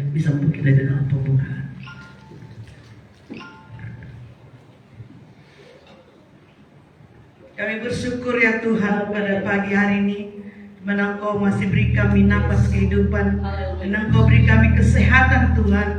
bisa untuk kita dalam pembukaan. Kami bersyukur ya Tuhan pada pagi hari ini, di mana Engkau masih beri kami napas kehidupan, dan Engkau beri kami kesehatan Tuhan.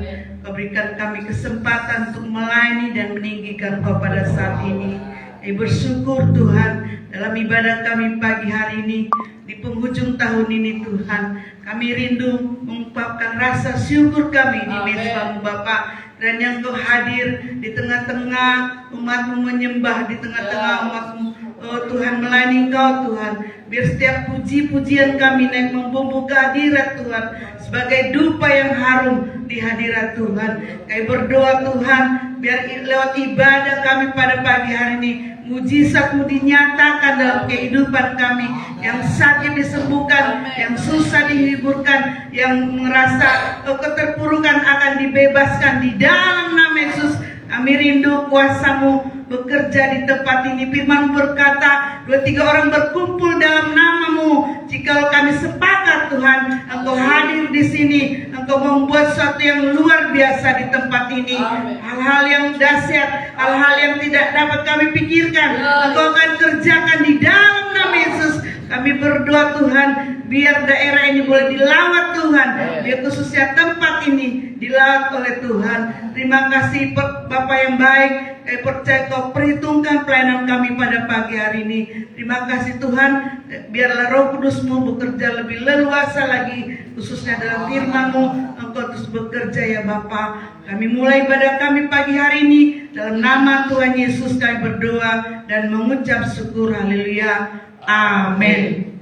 Engkau berikan kami kesempatan untuk melayani dan meninggikan Engkau pada saat ini. Kami bersyukur Tuhan dalam ibadah kami pagi hari ini, di penghujung tahun ini Tuhan. Kami rindu mengungkapkan rasa syukur kami di mezbamu Bapa. Dan yang Engkau hadir di tengah-tengah umat-Mu, menyembah di tengah-tengah umat-Mu. Oh Tuhan, melayani Engkau Tuhan. Biar setiap puji-pujian kami naik membumbung ke hadirat Tuhan, sebagai dupa yang harum di hadirat Tuhan. Kami berdoa Tuhan, biar lewat ibadah kami pada pagi hari ini, mujizat-Mu dinyatakan dalam kehidupan kami. Yang sakit disembuhkan, yang susah dihiburkan, yang merasa keterpurukan akan dibebaskan di dalam nama Yesus. Kami rindu kuasa-Mu bekerja di tempat ini. Firman berkata, 2-3 orang berkumpul dalam nama-Mu. Jika kami sepakat Tuhan, Engkau hadir di sini. Engkau membuat sesuatu yang luar biasa di tempat ini. Hal-hal yang dahsyat, hal-hal yang tidak dapat kami pikirkan, Engkau akan kerjakan di dalam nama Yesus. Kami berdoa Tuhan, biar daerah ini boleh dilawat Tuhan, biar khususnya tempat ini dilawat oleh Tuhan. Terima kasih Bapa yang baik. Kami percaya Kau perhitungkan pelayanan kami pada pagi hari ini. Terima kasih Tuhan, biarlah Roh Kudus-Mu bekerja lebih leluasa lagi, khususnya dalam firman-Mu. Engkau terus bekerja ya Bapa. Kami mulai ibadah kami pagi hari ini, dalam nama Tuhan Yesus kami berdoa dan mengucap syukur. Haleluya. Amin.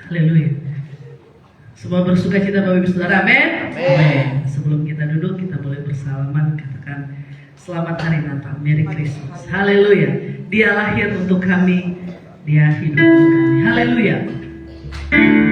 Haleluya. Semua bersuka cita Bapak Ibu Saudara. Amin. Amin. Sebelum kita duduk, kita boleh bersalaman, katakan selamat hari Natal, Merry Christmas. Haleluya. Dia lahir untuk kami, Dia hidup untuk kami. Haleluya. Yes.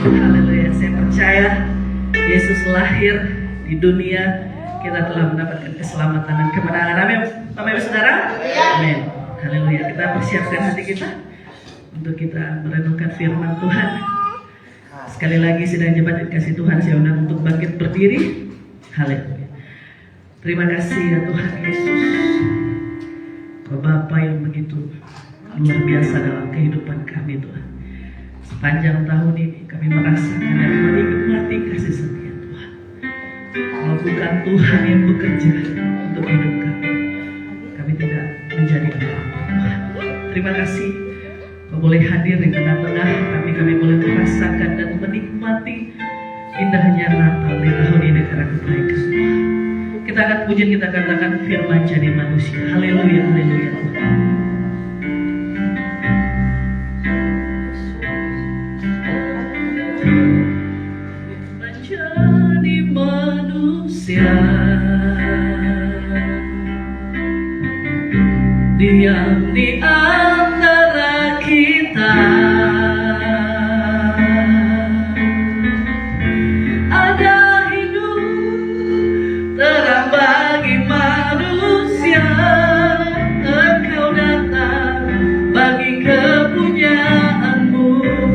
Haleluya. Saya percaya Yesus lahir di dunia, kita telah mendapatkan keselamatan dan kemenangan. Amin. Bapak Ibu Saudara? Amin. Haleluya. Kita persiapkan hati kita untuk kita merenungkan firman Tuhan. Sekali lagi sidang jemaat kasih Tuhan, saya undang untuk bangkit berdiri. Haleluya. Terima kasih ya Tuhan Yesus, Kau Bapa yang begitu luar biasa dalam kehidupan kami Tuhan. Sepanjang tahun ini kami merasakan dan menikmati kasih setia Tuhan. Kalau bukan Tuhan yang bekerja untuk hidup kami, kami tidak menjadi apa-apa Tuhan. Terima kasih Kau boleh hadir di tengah-tengah kami. Kami boleh merasakan dan menikmati indahnya Natal di tahun ini karena kebaikan Tuhan. Kita akan puji, kita katakan firman jadi manusia. Haleluya, haleluya Tuhan. Menjadi manusia, diam di antara kita, ada hidup terang bagi manusia. Engkau datang bagi kepunyaanmu,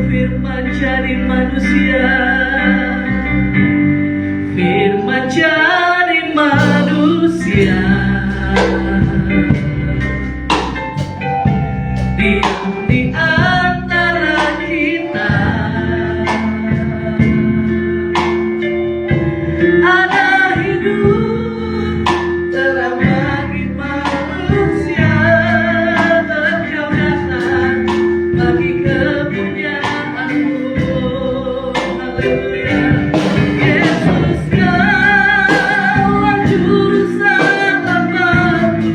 firman jadi manusia, firman jadi manusia. Diam di antara kita, ada hidup terang bagi manusia. Engkau datang bagi kepunyaanmu. Haleluya. Yesus, Kaulah juru selamatku.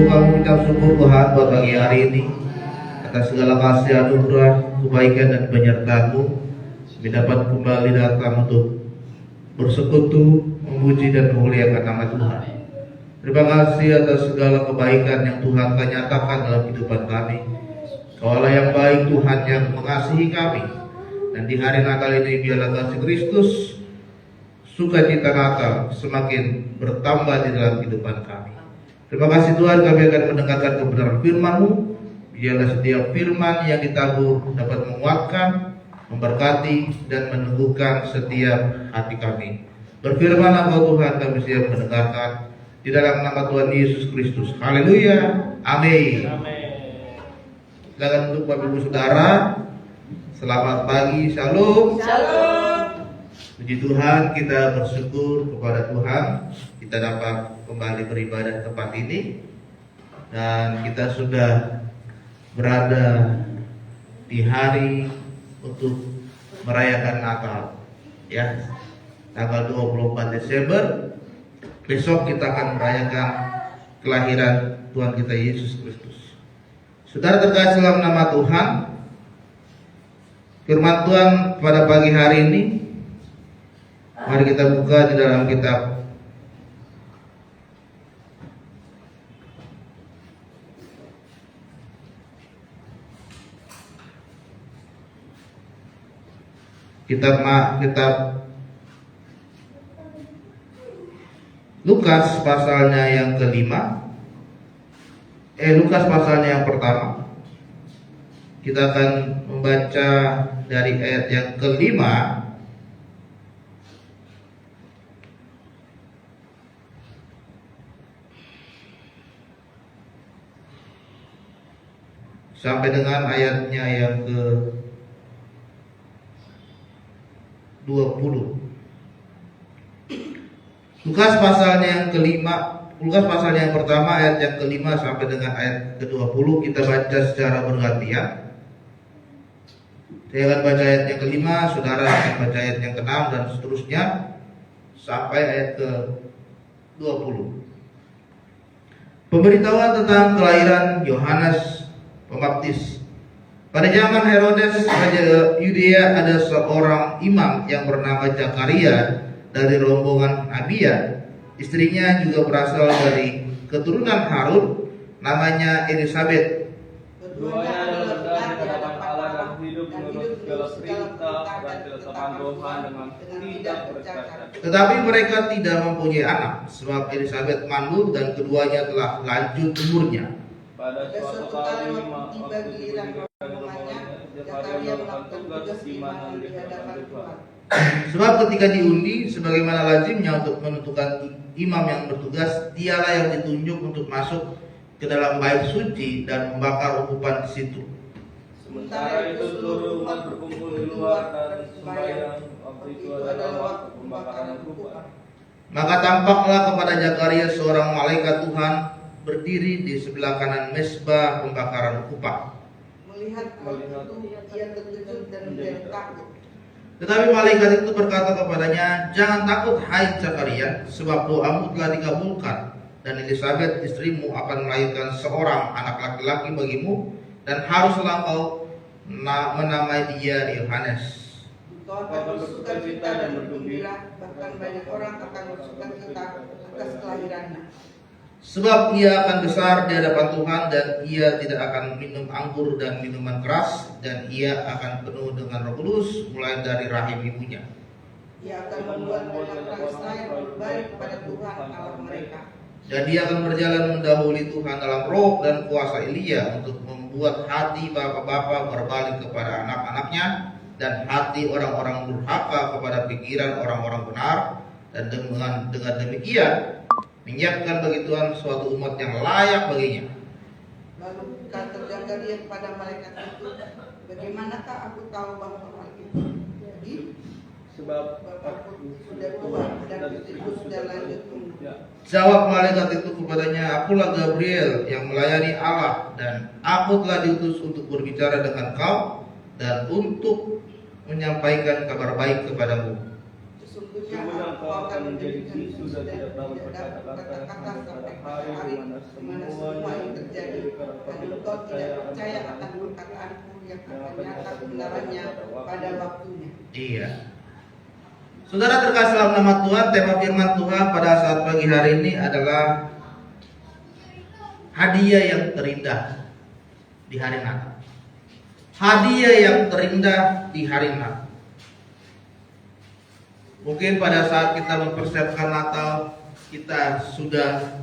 Kami mengucap syukur Tuhan buat pagi hari ini atas segala kasih anugerah, kebaikan dan penyertaan-Mu. Kami dapat kembali datang untuk bersekutu, memuji dan memuliakan nama Tuhan. Terima kasih atas segala kebaikan yang Tuhan telah nyatakan dalam kehidupan kami. Kaulah yang baik, Tuhan yang mengasihi kami. Dan di hari Natal ini biarlah kasih Kristus, sukacita Natal semakin bertambah di dalam kehidupan kami. Terima kasih Tuhan, kami akan mendengarkan kebenaran firman-Mu. Biarlah setiap firman yang ditabur dapat menguatkan, memberkati, dan meneguhkan setiap hati kami. Berfirmanlah kau Tuhan, kami siap mendengarkan. Di dalam nama Tuhan Yesus Kristus. Haleluya. Amin. Silakan duduk Bapak Ibu Saudara. Selamat pagi. Shalom. Puji Tuhan, kita bersyukur kepada Tuhan kita dapat kembali beribadah di tempat ini, dan kita sudah berada di hari untuk merayakan Natal, ya, tanggal 24 Desember. Besok kita akan merayakan kelahiran Tuhan kita Yesus Kristus. Saudara terkasih dalam nama Tuhan, firman Tuhan pada pagi hari ini, mari kita buka di dalam kitab Lukas pasalnya yang kelima. Lukas pasalnya yang pertama. Kita akan membaca dari ayat yang kelima sampai dengan ayatnya yang ke-20. Lukas pasalnya yang kelima, Lukas pasalnya yang pertama ayat yang kelima sampai dengan ayat ke-20. Kita baca secara bergantian. Saya akan baca ayat yang kelima, saudara akan baca ayat yang ke-6 dan seterusnya sampai ayat ke-20. Pemberitahuan tentang kelahiran Yohanes Pembaptis. Pada zaman Herodes Raja Yudea ada seorang imam yang bernama Zakaria dari rombongan Abia. Istrinya juga berasal dari keturunan Harun, namanya Elisabet. Keduanya adalah benar di hadapan Allah dan hidup menurut segala perintah dan ketetapan Tuhan dengan tidak bercacat. Tetapi mereka tidak mempunyai anak, sebab Elisabet mandul dan keduanya telah lanjut umurnya. Pada suatu kali waktu giliran rombongannya, Zakaria melakukan tugas imanan di hadapan Tuhan. Sebab ketika diundi, sebagaimana lazimnya untuk menentukan imam yang bertugas, dialah yang ditunjuk untuk masuk ke dalam bait suci dan membakar ukupan di situ. Sementara itu seluruh umat berkumpul di luar dan sembahyang. Waktu itu adalah waktu pembakaran ukupan. Maka tampaklah kepada Zakaria seorang malaikat Tuhan berdiri di sebelah kanan mezbah pembakaran ukupan. Melihat itu, ia terkejut dan menjadi takut. Tetapi malaikat itu berkata kepadanya, "Jangan takut, hai Zakaria, sebab doamu telah dikabulkan, dan Elisabet istrimu akan melahirkan seorang anak laki-laki bagimu, dan haruslah kau menamai dia Yohanes. Kau akan bersuka cita dan bergembira, bahkan banyak orang akan bersuka cita atas kelahirannya. Sebab ia akan besar di hadapan Tuhan, dan ia tidak akan minum anggur dan minuman keras, dan ia akan penuh dengan Roh Kudus mulai dari rahim ibunya. Ia akan membuat banyak orang Israel berbalik kepada Tuhan Allah mereka. Dan dia akan berjalan mendahului Tuhan dalam roh dan kuasa Elia untuk membuat hati bapak-bapak berbalik kepada anak-anaknya, dan hati orang-orang durhaka kepada pikiran orang-orang benar, dan dengan demikian menyiapkan bagi Tuhan suatu umat yang layak baginya." Lalu kata Zakaria kepada malaikat itu, "Bagaimanakah aku tahu bahwa hal itu terjadi? Sebab Bapakku sudah tua dan istriku sudah lanjut umur." Jawab malaikat itu kepadanya, "Akulah Gabriel yang melayani Allah, dan aku telah diutus untuk berbicara dengan kau dan untuk menyampaikan kabar baik kepadamu. Sesungguhnya kau akan menjadi bisu dan tidak dapat berkata-kata sampai hari di mana semua yang terjadi, dan engkau tidak percaya akan perkataanku yang akan nyata kebenarannya pada waktunya." Iya. Saudara terkasih dalam nama Tuhan, tema firman Tuhan pada saat pagi hari ini adalah hadiah yang terindah di hari Natal. Hadiah yang terindah di hari Natal. Mungkin pada saat kita mempersiapkan Natal, kita sudah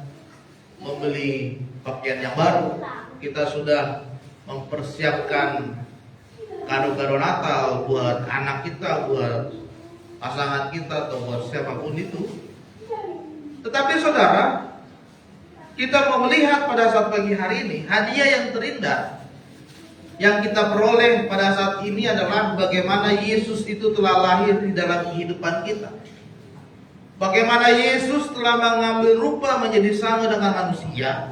membeli pakaian yang baru, kita sudah mempersiapkan kado-kado Natal buat anak kita, buat pasangan kita atau buat siapapun itu. Tetapi saudara, kita mau melihat pada saat pagi hari ini, hadiah yang terindah yang kita peroleh pada saat ini adalah bagaimana Yesus itu telah lahir di dalam kehidupan kita. Bagaimana Yesus telah mengambil rupa menjadi sama dengan manusia.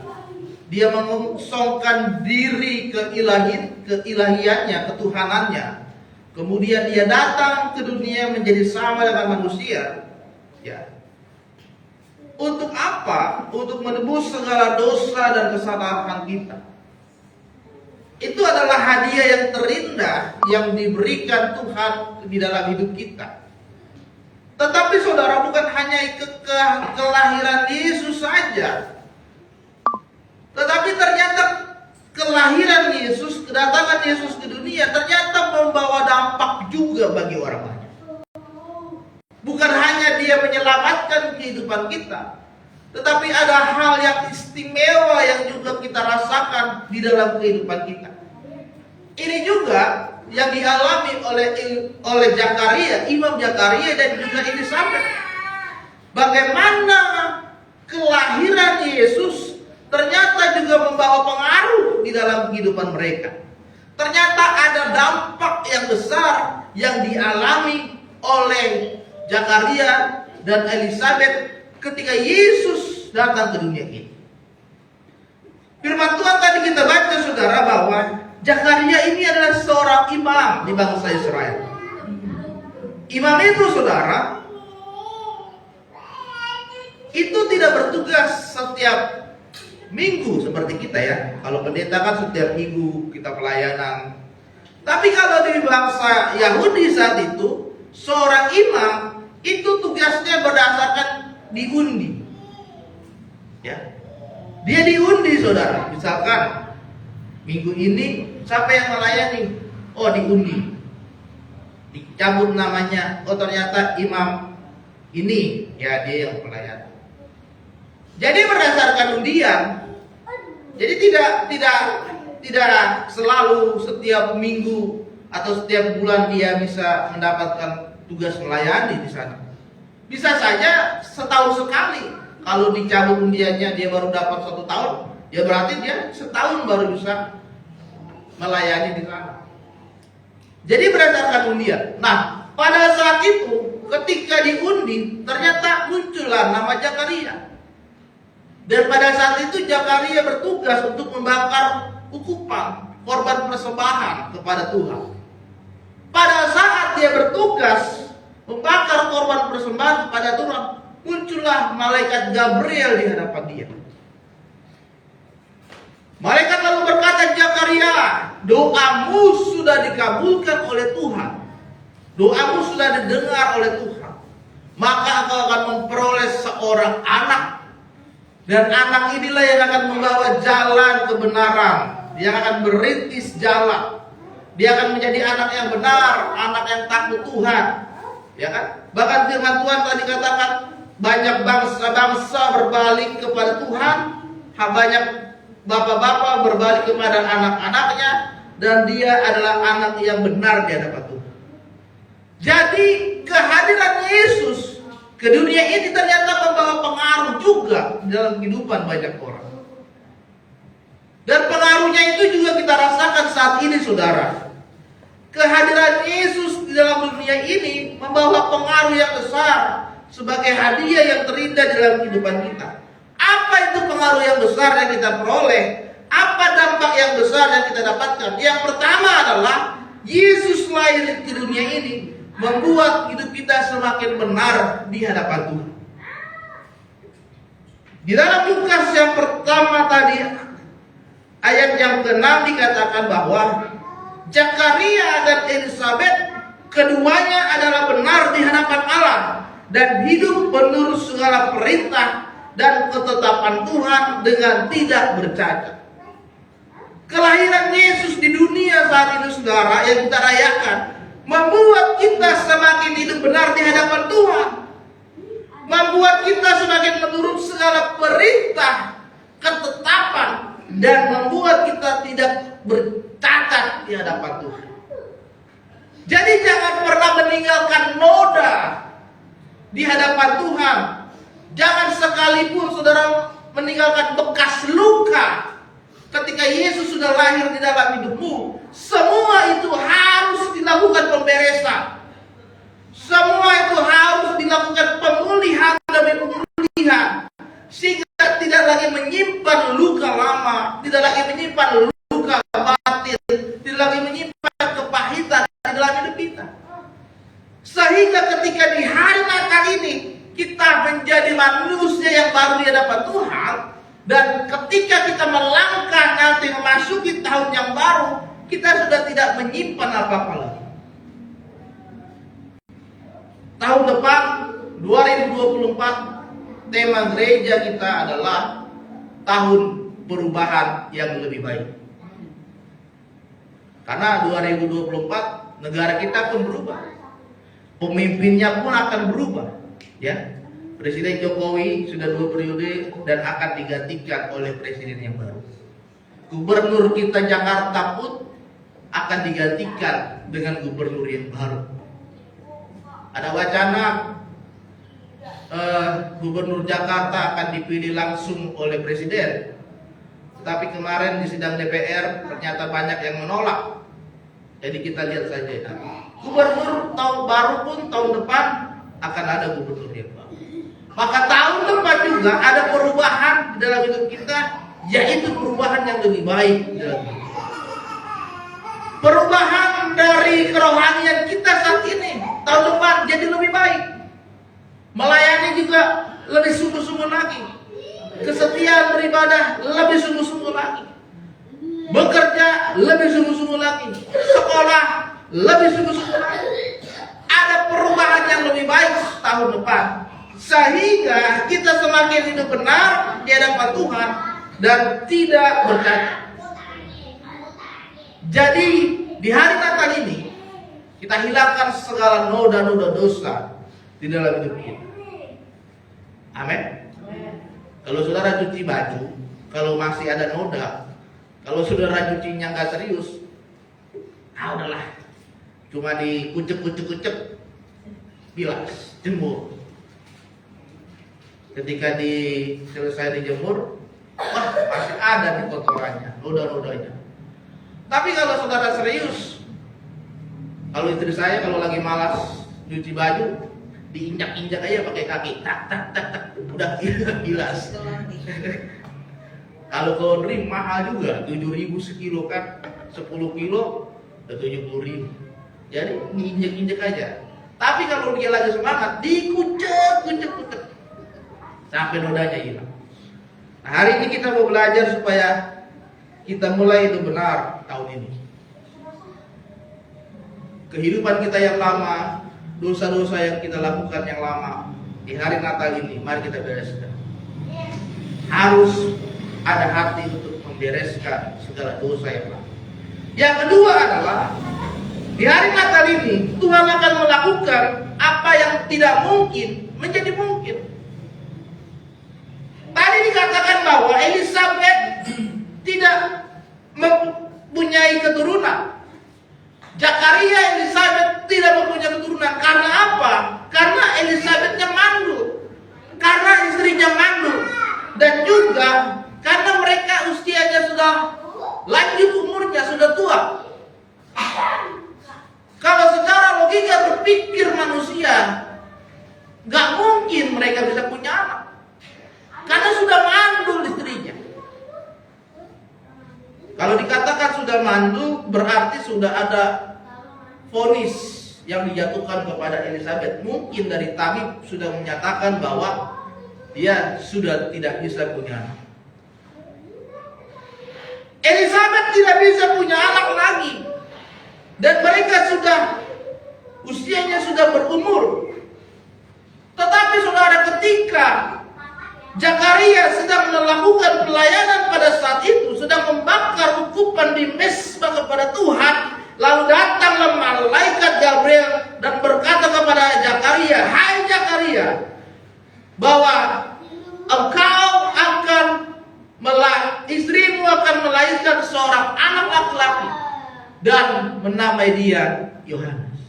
Dia mengosongkan diri keilahiannya, ketuhanannya. Kemudian dia datang ke dunia menjadi sama dengan manusia. Ya. Untuk apa? Untuk menebus segala dosa dan kesalahan kita. Itu adalah hadiah yang terindah yang diberikan Tuhan di dalam hidup kita. Tetapi saudara, bukan hanya kelahiran Yesus saja. Tetapi ternyata kelahiran Yesus, kedatangan Yesus ke dunia ternyata membawa dampak juga bagi orang lain. Bukan hanya dia menyelamatkan kehidupan kita, tetapi ada hal yang istimewa yang juga kita rasakan di dalam kehidupan kita. Ini juga yang dialami oleh Zakaria, Imam Zakaria dan juga Elisabet. Bagaimana kelahiran Yesus ternyata juga membawa pengaruh di dalam kehidupan mereka. Ternyata ada dampak yang besar yang dialami oleh Zakaria dan Elisabet ketika Yesus datang ke dunia ini. Firman Tuhan tadi kita baca saudara bahwa Zakaria ini adalah seorang imam di bangsa Israel. Imam itu saudara, itu tidak bertugas setiap minggu seperti kita ya. Kalau pendeta kan setiap minggu kita pelayanan. Tapi kalau di bangsa Yahudi saat itu, seorang imam itu tugasnya berdasarkan diundi. Ya. Dia diundi saudara. Misalkan minggu ini siapa yang melayani? Oh, diundi. Dicabut namanya. Oh, ternyata imam ini ya dia yang melayani. Jadi berdasarkan undian. Jadi tidak selalu setiap minggu atau setiap bulan dia bisa mendapatkan tugas melayani di sana. Bisa saja setahun sekali. Kalau dicabut undiannya dia baru dapat 1 tahun, ya berarti dia setahun baru bisa melayani di sana. Jadi berdasarkan undian. Nah, pada saat itu ketika diundi ternyata muncullah nama Zakaria. Dan pada saat itu Zakaria bertugas untuk membakar ukupan, korban persembahan kepada Tuhan. Pada saat dia bertugas membakar korban persembahan kepada Tuhan, muncullah malaikat Gabriel di hadapan dia. Malaikat lalu berkata, Zakaria, doamu sudah dikabulkan oleh Tuhan. Doamu sudah didengar oleh Tuhan. Maka engkau akan memperoleh seorang anak. Dan anak inilah yang akan membawa jalan kebenaran. Yang akan merintis jalan. Dia akan menjadi anak yang benar, anak yang takut Tuhan. Ya kan? Bahkan firman Tuhan tadi katakan, banyak bangsa-bangsa berbalik kepada Tuhan, banyak bapak-bapak berbalik kepada anak-anaknya, dan dia adalah anak yang benar di hadapan Tuhan. Jadi kehadiran Yesus ke dunia ini ternyata membawa pengaruh juga dalam kehidupan banyak orang. Dan pengaruhnya itu juga kita rasakan saat ini saudara. Kehadiran Yesus di dalam dunia ini membawa pengaruh yang besar sebagai hadiah yang terindah dalam kehidupan kita. Apa itu pengaruh yang besar yang kita peroleh? Apa dampak yang besar yang kita dapatkan? Yang pertama adalah Yesus lahir di dunia ini membuat hidup kita semakin benar di hadapan Tuhan. Di dalam Lukas yang pertama tadi, ayat yang ke-6 dikatakan bahwa Zakaria dan Elisabet keduanya adalah benar di hadapan Allah dan hidup menurut segala perintah dan ketetapan Tuhan dengan tidak bercacat. Kelahiran Yesus di dunia saat ini saudara yang kita rayakan membuat kita semakin hidup benar di hadapan Tuhan. Membuat kita semakin menurut segala perintah, ketetapan, dan membuat kita tidak bercacat di hadapan Tuhan. Jadi jangan pernah meninggalkan noda di hadapan Tuhan. Jangan sekalipun saudara meninggalkan bekas luka ketika Yesus sudah lahir di dalam hidupmu. Semua itu harus dilakukan pemberesan. Semua itu harus dilakukan pemulihan demi pemulihan. Sehingga tidak lagi menyimpan luka lama, tidak lagi menyimpan luka batin, tidak lagi menyimpan kepahitan di dalam hidup kita. Sehingga ketika di hari Natal ini kita menjadi manusia yang baru di hadapan Tuhan, dan ketika kita melangkah nanti memasuki tahun yang baru, kita sudah tidak menyimpan apa-apa lagi. Tahun depan 2024, tema gereja kita adalah tahun perubahan yang lebih baik. Karena 2024 negara kita pun berubah. Pemimpinnya pun akan berubah, ya. Presiden Jokowi sudah 2 periode dan akan digantikan oleh presiden yang baru. Gubernur kita Jakarta pun akan digantikan dengan gubernur yang baru. Ada wacana gubernur Jakarta akan dipilih langsung oleh presiden. Tapi kemarin di sidang DPR ternyata banyak yang menolak. Jadi kita lihat saja. Gubernur tahun baru pun tahun depan akan ada gubernur yang baru. Maka tahun depan juga ada perubahan di dalam hidup kita, yaitu perubahan yang lebih baik di dalam hidup. Perubahan dari kerohanian kita saat ini tahun depan jadi lebih baik. Melayani juga lebih sungguh-sungguh lagi. Kesetiaan beribadah lebih sungguh-sungguh lagi. Bekerja lebih sungguh-sungguh lagi. Sekolah lebih sungguh-sungguh lagi. Ada perubahan yang lebih baik tahun depan. Sehingga kita semakin hidup benar di hadapan Tuhan dan tidak bercacat. Jadi di hari Natal ini kita hilangkan segala noda-noda dosa di dalam hidup kita. Amin. Kalau saudara cuci baju, kalau masih ada noda, kalau saudara cucinya nggak serius, udahlah, cuma dikucek-kucek, bilas, jemur. Ketika selesai dijemur, wah masih ada nih kotorannya, noda-nodanya. Tapi kalau saudara serius, kalau istri saya kalau lagi malas cuci baju, diinjak-injak aja pakai kaki, tak, udah bilas. Kalau laundry mahal juga, 7.000 sekilo kan, 10 kilo udah 70.000. Jadi diinjak-injak aja. Tapi kalau dia lagi semangat, dikucek sampai nodanya hilang. Nah, hari ini kita mau belajar supaya kita mulai itu benar tahun ini. Kehidupan kita yang lama, dosa-dosa yang kita lakukan yang lama, di hari Natal ini mari kita bereskan. Harus ada hati untuk membereskan segala dosa yang lama. Yang kedua adalah di hari Natal ini Tuhan akan melakukan apa yang tidak mungkin menjadi mungkin. Tadi dikatakan bahwa Elizabeth tidak mempunyai keturunan. Zakaria Elizabeth tidak mempunyai keturunan. Karena apa? Karena Elizabethnya mandul. Karena istrinya mandul. Dan juga karena mereka usianya sudah lanjut umurnya, sudah tua. Kalau secara logika berpikir manusia, gak mungkin mereka bisa punya anak. Karena sudah mandul istrinya. Kalau dikatakan sudah mandul, berarti sudah ada vonis yang dijatuhkan kepada Elizabeth. Mungkin dari tabib sudah menyatakan bahwa dia sudah tidak bisa punya anak. Elizabeth tidak bisa punya anak lagi. Dan mereka sudah usianya sudah berumur. Tetapi saudara, ketika Zakaria sedang melakukan pelayanan pada saat itu, sedang membakar ukupan di mezbah kepada Tuhan, lalu datanglah malaikat Gabriel dan berkata kepada Zakaria, "Hai Zakaria, bahwa engkau akan istrimu akan melahirkan seorang anak laki-laki dan menamai dia Yohanes."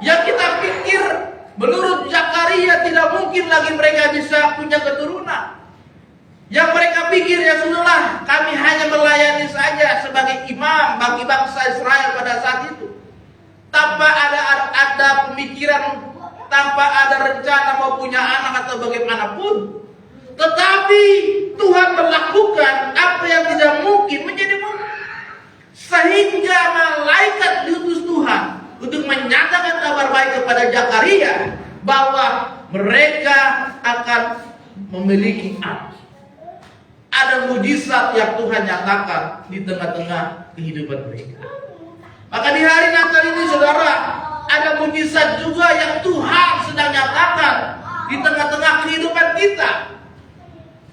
Yang kita pikir menurut Zakaria tidak mungkin lagi mereka bisa punya keturunan. Yang mereka pikir ya sudahlah, kami hanya melayani saja sebagai imam bagi bangsa Israel pada saat itu. Tanpa ada pemikiran, tanpa ada rencana mau punya anak atau bagaimanapun. Tetapi Tuhan melakukan apa yang tidak mungkin menjadi mungkin. Sehingga malaikat diutus Tuhan untuk menyatakan kabar baik kepada Zakaria bahwa mereka akan memiliki anak. Ada mujizat yang Tuhan nyatakan di tengah-tengah kehidupan mereka. Maka di hari Natal ini saudara, ada mujizat juga yang Tuhan sedang nyatakan di tengah-tengah kehidupan kita.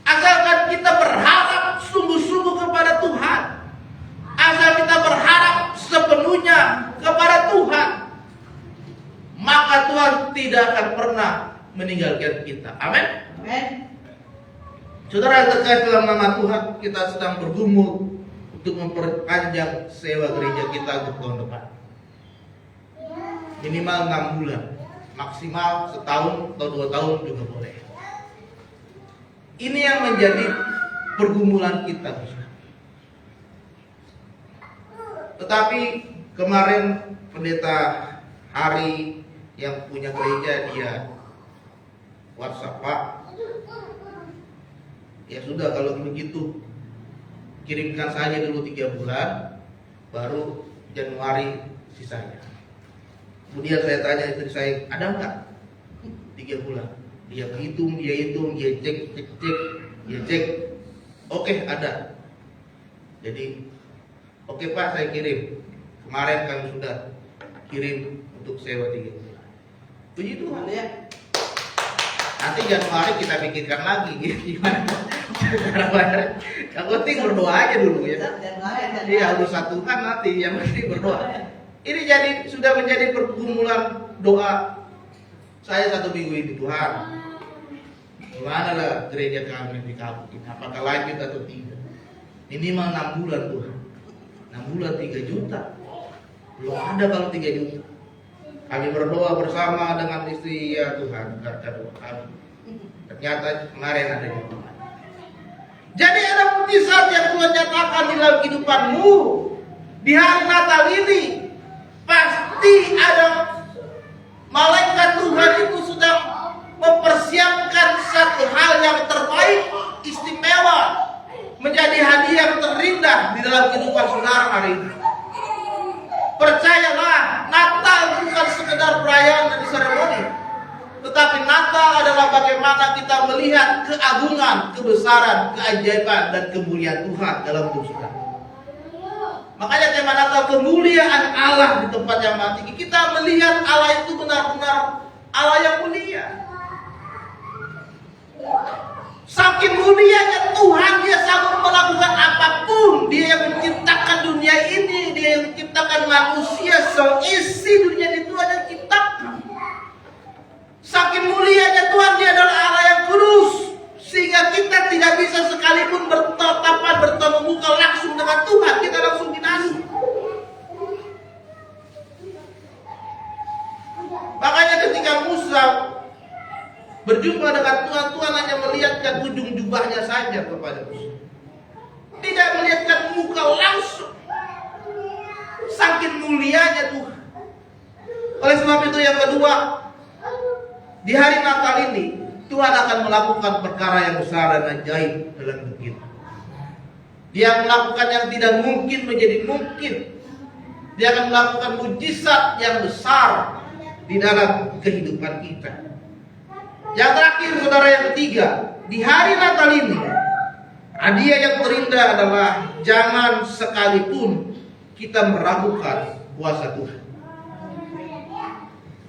Asalkan kita berharap sungguh-sungguh kepada Tuhan. Asal kita berharap sepenuhnya kepada Tuhan, maka Tuhan tidak akan pernah meninggalkan kita. Amin. Saudara yang terkait dalam nama Tuhan, kita sedang bergumul untuk memperpanjang sewa gereja kita untuk tahun depan. Minimal 6 bulan, maksimal setahun atau 2 tahun juga boleh. Ini yang menjadi pergumulan kita. Tetapi kemarin pendeta Hari yang punya gereja dia WhatsApp, Pak, ya sudah kalau begitu kirimkan saja dulu 3 bulan, baru Januari sisanya. Kemudian saya tanya istri saya, ada enggak 3 bulan? Dia hitung, dia cek. Oke, ada. Jadi, oke Pak, saya kirim. Kemarin kami sudah kirim untuk sewa 3 bulan. Puji Tuhan ya. Nanti Januari kita pikirkan lagi gimana cara bayar. Yang penting berdoa aja dulu ya. Iya, urusan Tuhan nanti, yang penting berdoa. Ini sudah menjadi pergumulan doa saya 1 minggu ini. Tuhan, gimana lah gereja kami di kampung ini? Apakah lanjut atau tidak? Minimal 6 bulan Tuhan. 6 bulan 3 juta. Belum ada kalau 3 juta. Kami berdoa bersama dengan istri, ya Tuhan, berkat doa kami. Ternyata kemarin ada jawaban. Jadi ada mujizat yang Tuhan nyatakan di dalam kehidupanmu. Di hari Natal ini pasti ada malaikat Tuhan itu sedang mempersiapkan satu hal yang terbaik, istimewa, menjadi hadiah yang terindah di dalam kehidupan saudara hari ini. Percayalah, Natal bukan sekedar perayaan dan seremoni, tetapi Natal adalah bagaimana kita melihat keagungan, kebesaran, keajaiban, dan kemuliaan Tuhan dalam hidup kita. Makanya tema Natal kemuliaan Allah di tempat yang maha tinggi. Kita melihat Allah itu benar-benar Allah yang mulia. Saking mulianya Tuhan, Dia sanggup melakukan apapun. Dia yang menciptakan dunia ini, Dia yang menciptakan manusia, seisi dunia itu Tuhan yang ciptakan. Saking mulianya Tuhan, Dia adalah Allah yang kudus, sehingga kita tidak bisa sekalipun bertemu muka langsung dengan Tuhan. Kita langsung binasa. Makanya ketika Musa berjumpa dengan Tuhan, Tuhan hanya melihatkan ujung jubahnya saja kepada Musa. Tidak melihatkan muka langsung. Saking mulianya Tuhan. Oleh sebab itu yang kedua, di hari Natal ini Tuhan akan melakukan perkara yang besar dan ajaib dalam hidup kita. Dia melakukan yang tidak mungkin menjadi mungkin. Dia akan melakukan mujizat yang besar di dalam kehidupan kita. Yang terakhir, saudara, yang ketiga, di hari Natal ini hadiah yang terindah adalah jangan sekalipun kita meragukan kuasa Tuhan.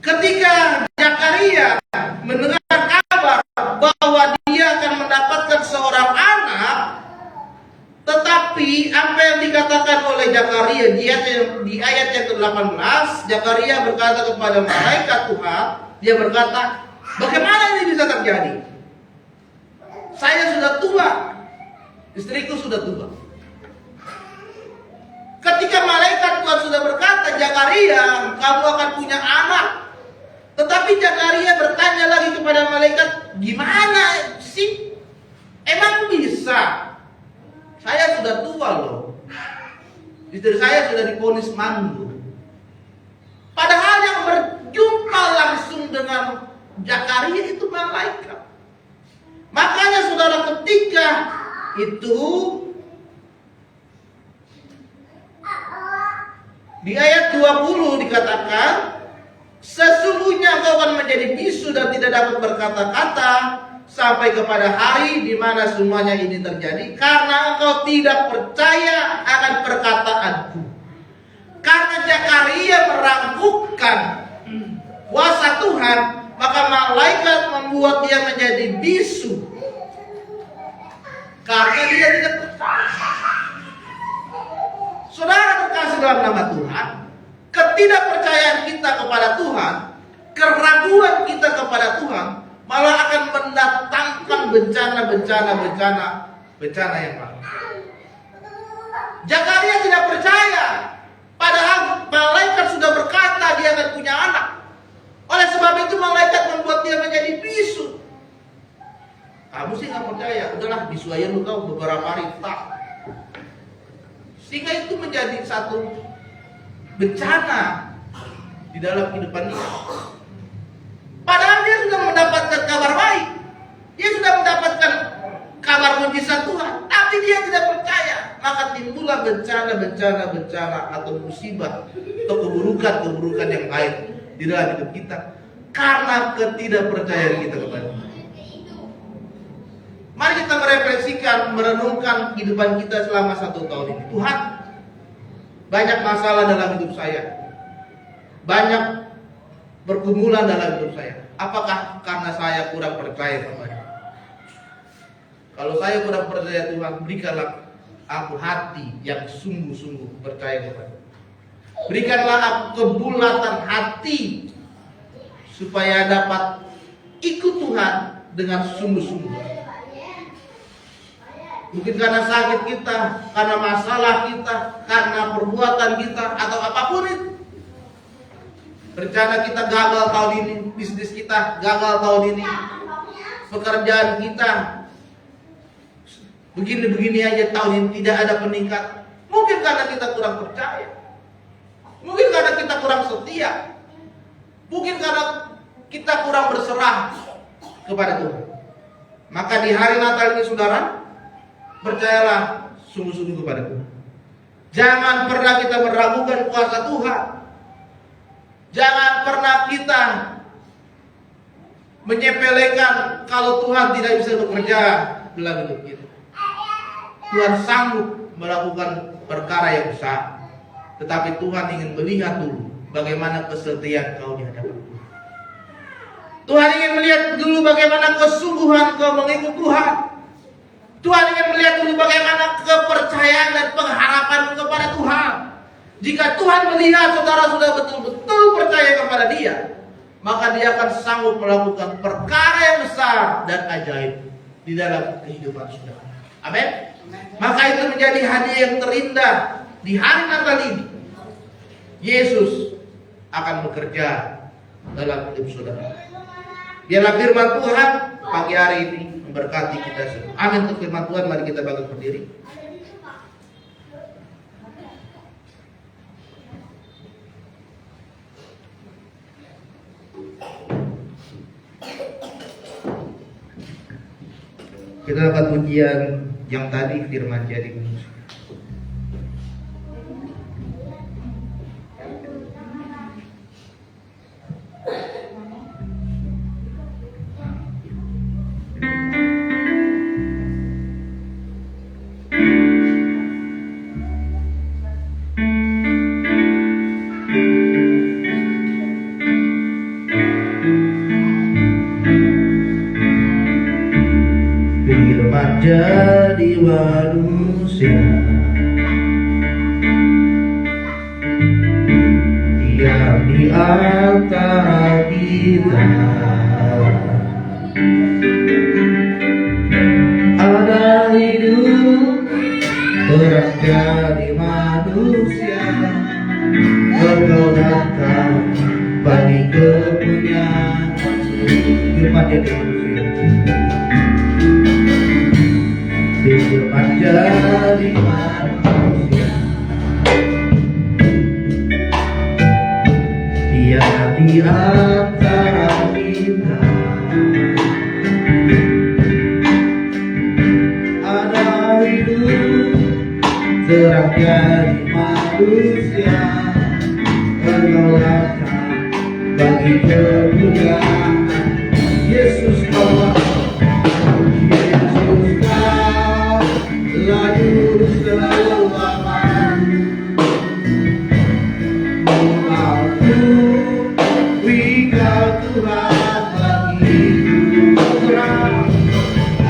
Ketika Zakaria mendengar kabar bahwa dia akan mendapatkan seorang anak, tetapi apa yang dikatakan oleh Zakaria di ayat yang ke-18, Zakaria berkata kepada malaikat Tuhan, dia berkata, bagaimana ini bisa terjadi? Saya sudah tua, istriku sudah tua. Ketika malaikat Tuhan sudah berkata, Zakaria, kamu akan punya anak, Tetapi Zakaria bertanya lagi kepada malaikat, gimana sih? Emang bisa? Saya sudah tua loh. Istri saya sudah divonis mandu. Padahal yang berjumpa langsung dengan Zakaria itu malaikat. Makanya saudara, ketika itu di ayat 20 dikatakan, sesungguhnya engkau akan menjadi bisu dan tidak dapat berkata-kata sampai kepada hari di mana semuanya ini terjadi, karena engkau tidak percaya akan perkataanku. Karena Zakaria meragukan kuasa Tuhan, maka malaikat membuat dia menjadi bisu karena dia tidak percaya. Saudara terkasih dalam nama Tuhan, ketidakpercayaan kita kepada Tuhan, keraguan kita kepada Tuhan, malah akan mendatangkan bencana yang baru. Zakaria tidak percaya, padahal malaikat sudah berkata dia akan punya anak. Oleh sebab itu malaikat membuat dia menjadi bisu. Kamu sih nggak percaya, udahlah bisu aja lu tahu beberapa hari tak. Sehingga itu menjadi satu bencana di dalam kehidupan dia. Padahal dia sudah mendapatkan kabar baik, dia sudah mendapatkan kabar mujizat Tuhan, tapi dia tidak percaya. Maka timbullah bencana atau musibah atau keburukan yang lain di dalam hidup kita karena ketidakpercayaan kita kepada Tuhan. Mari kita merefleksikan, merenungkan kehidupan kita selama 1 tahun ini. Tuhan, banyak masalah dalam hidup saya, banyak pergumulan dalam hidup saya. Apakah karena saya kurang percaya kepada? Kalau saya kurang percaya Tuhan, berikanlah aku hati yang sungguh-sungguh percaya kepada. Berikanlah aku kebulatan hati supaya dapat ikut Tuhan dengan sungguh-sungguh. Mungkin karena sakit kita, karena masalah kita, karena perbuatan kita, atau apapun itu. Rencana kita gagal tahun ini, bisnis kita gagal tahun ini, pekerjaan kita begini-begini aja tahun ini, tidak ada peningkatan. Mungkin karena kita kurang percaya, mungkin karena kita kurang setia, mungkin karena kita kurang berserah kepada Tuhan. Maka di hari Natal ini saudara, percayalah sungguh-sungguh kepada Tuhan. Jangan pernah kita meragukan kuasa Tuhan. Jangan pernah kita menyepelekan kalau Tuhan tidak bisa bekerja dalam hidup kita. Tuhan sanggup melakukan perkara yang besar, tetapi Tuhan ingin melihat dulu bagaimana kesetiaan kau di hadapan Tuhan. Tuhan ingin melihat dulu bagaimana kesungguhan kau mengikut Tuhan. Tuhan ingin melihat dulu bagaimana kepercayaan dan pengharapan kepada Tuhan. Jika Tuhan melihat saudara sudah betul-betul percaya kepada Dia, maka Dia akan sanggup melakukan perkara yang besar dan ajaib di dalam kehidupan saudara. Amin. Maka itu menjadi hadiah yang terindah di hari Natal ini. Yesus akan bekerja dalam hidup saudara. Biarlah firman Tuhan pagi hari ini memberkati kita semua. Amin. Untuk firman Tuhan, mari kita bangkit berdiri. Kita akan ujian yang tadi firman jadi manusia. Firman jadi manusia, diam di antara kita. Ada hidup terang jadi manusia, engkau datang bagi kepunyaan. di antara kita. Ada hidup terang dari manusia, pergolakan bagi kemuliaan Yesus Allah. Yesus kau layu selamat, mengakui kau Tuhan bagi terang,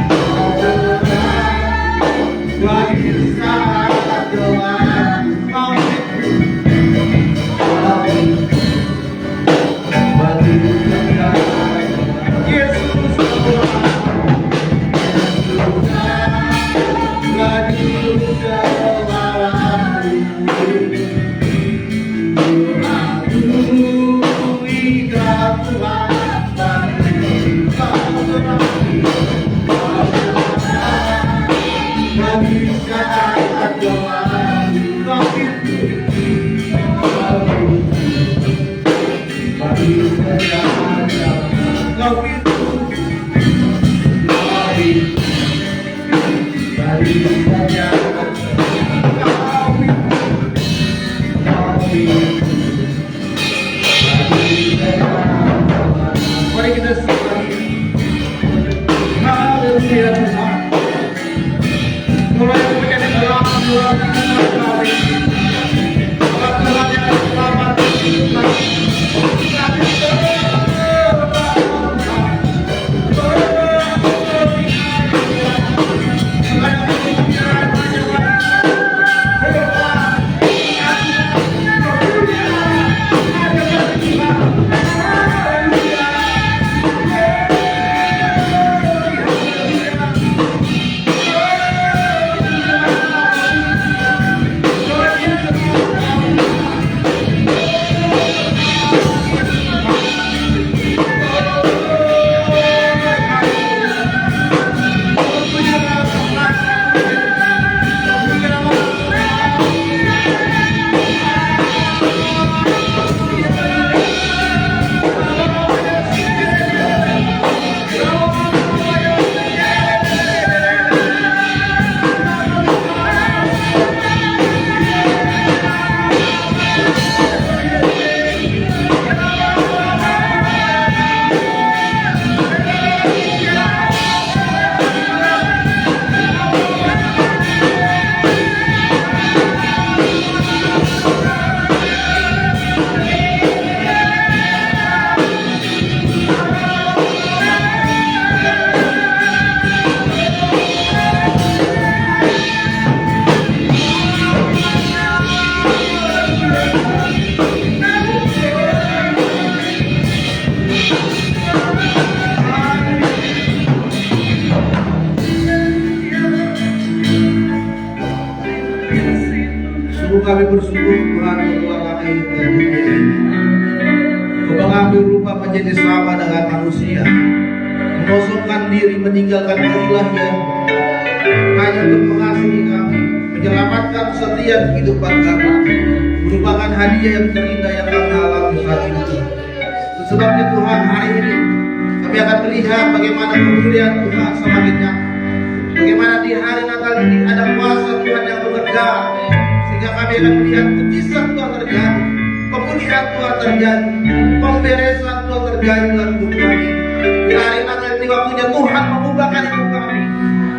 kau terang bagi saat doa, kau bagi terang. Yesus Allah, mari kita sekali haleluya Tuhan. Mulai menjadi dalam dua kali Tuhan yang selamat kami bersyukur Tuhan telah lahir ke dunia ini. Kau mengambil rupa menjadi sama dengan manusia, mengosongkan diri meninggalkan keilahian hanya untuk mengasihi kami, menyelamatkan setiap kehidupan kami, merupakan hadiah yang terindah yang kami alami saat ini. Sebabnya Tuhan, hari ini kami akan melihat bagaimana kemuliaan Tuhan semakin nyata, bagaimana di hari Natal ini ada kuasa Tuhan yang bekerja, sehingga kami akan melihat mujizat Tuhan terjadi, pemulihan Tuhan terjadi, pemberesan Tuhan terjadi dalam hidup kami. Di hari Natal ini waktunya Tuhan mengubahkan hidup kami.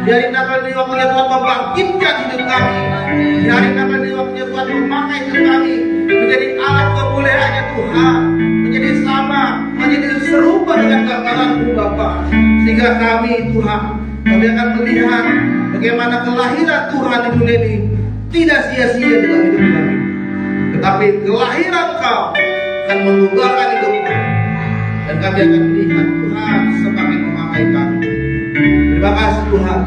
Di hari Natal ini waktunya Tuhan membangkitkan hidup kami. Di hari Natal ini waktunya Tuhan memakai hidup kami menjadi alat kemuliaannya Tuhan, menjadi sama, menjadi serupa dengan gambaran-Mu Bapa. Sehingga kami Tuhan, kami akan melihat bagaimana kelahiran Tuhan di dunia ini tidak sia-sia dalam hidup kami, tetapi kelahiran Kau akan mengubahkan hidup kami, dan kami akan melihat Tuhan semakin memakai kami. Terima kasih Tuhan,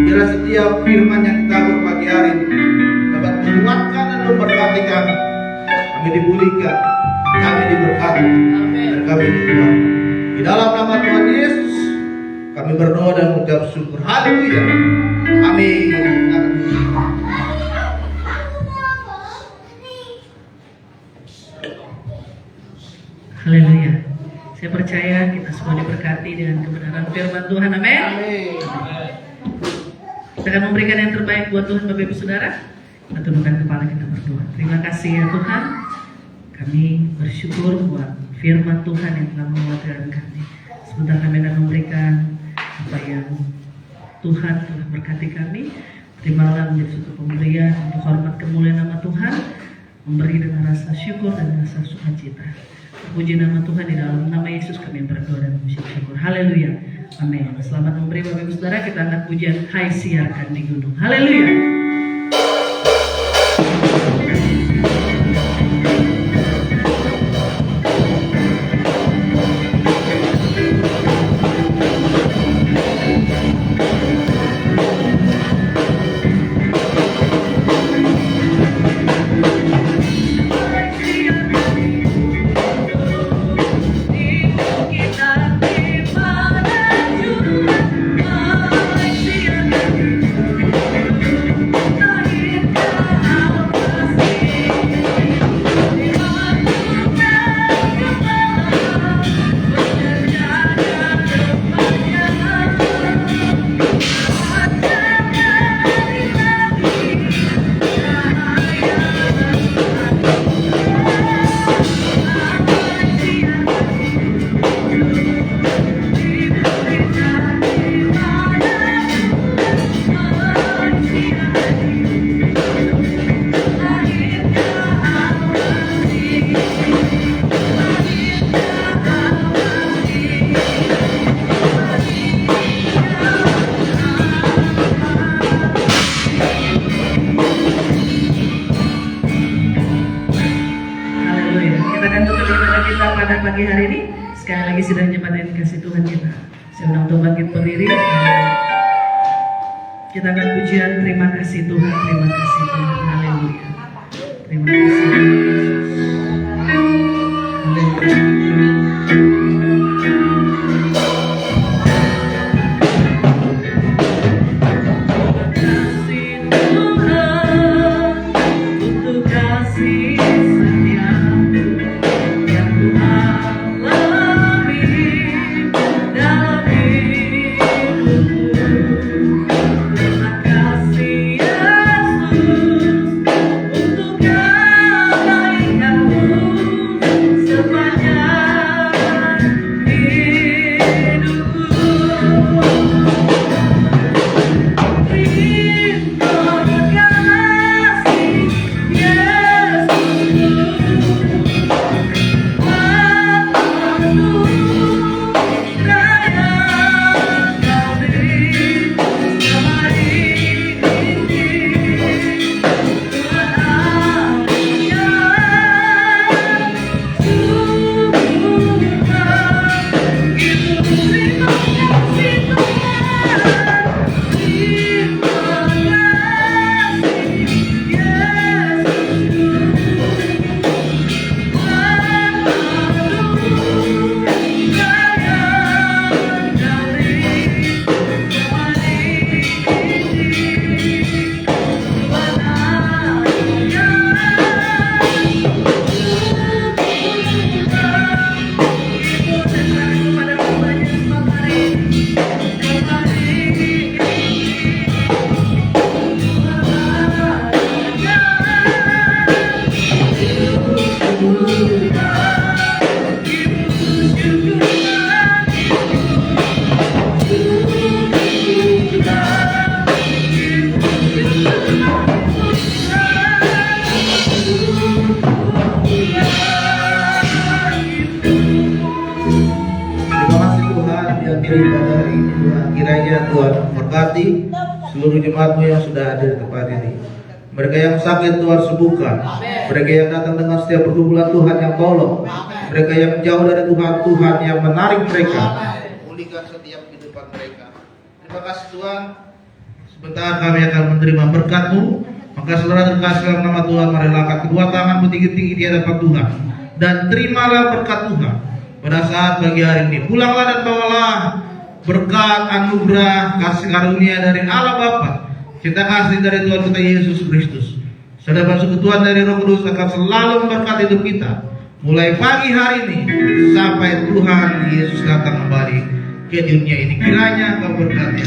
biarlah setiap firman yang kita pagi hari ini dapat menguatkan dan memberkati kami. Kami dipulihkan, kami diberkati, dan kami dikuatkan. Di dalam nama Tuhan Yesus kami berdoa dan mengucap syukur. Haleluya. Amin. Haleluya. Saya percaya kita semua diberkati dengan kebenaran firman Tuhan. Amin. Kita akan memberikan yang terbaik buat Tuhan, Bapak Ibu Saudara. Kita tundukkan kepala, kita berdoa. Terima kasih ya Tuhan. Kami bersyukur buat firman Tuhan yang telah menguatkan kami. Sebentar kami akan memberikan apa yang Tuhan telah berkati kami. Terimalah menjadi suatu pemberian untuk hormat kemuliaan nama Tuhan. Memberi dengan rasa syukur dan rasa sukacita. Puji nama Tuhan, di dalam nama Yesus kami berdoa dan mengucap syukur. Haleluya. Amin. Selamat memberi Bapak Ibu Saudara. Kita angkat pujian Hai Siarkan di Gunung. Haleluya. Pagi hari ini sekali lagi sudah nyembatin kasih Tuhan kita. Saya undang untuk bangkit berdiri. Kita akan pujian terima kasih Tuhan, terima kasih Tuhan. Haleluya. Terima kasih seluruh jemaatmu yang sudah ada di tempat ini. Mereka yang sakit Tuhan sembuhkan. Mereka yang datang dengan setiap pergumulan Tuhan yang tolong. Mereka yang jauh dari Tuhan, Tuhan yang menarik mereka. Pulihkan setiap kehidupan mereka. Terima kasih Tuhan. Sebentar kami akan menerima berkat-Mu. Maka saudara terkasih dalam nama Tuhan, marilah angkat kedua tanganmu tinggi-tinggi di hadapan Tuhan. Dan terimalah berkat Tuhan pada saat pagi hari ini. Pulanglah dan bawalah berkat, anugerah, kasih karunia dari Allah Bapa, cinta kasih dari Tuhan kita Yesus Kristus, saudara persekutuan dari Roh Kudus akan selalu memberkati hidup kita, mulai pagi hari ini sampai Tuhan Yesus datang kembali ke dunia ini. Kiranya Kau berkati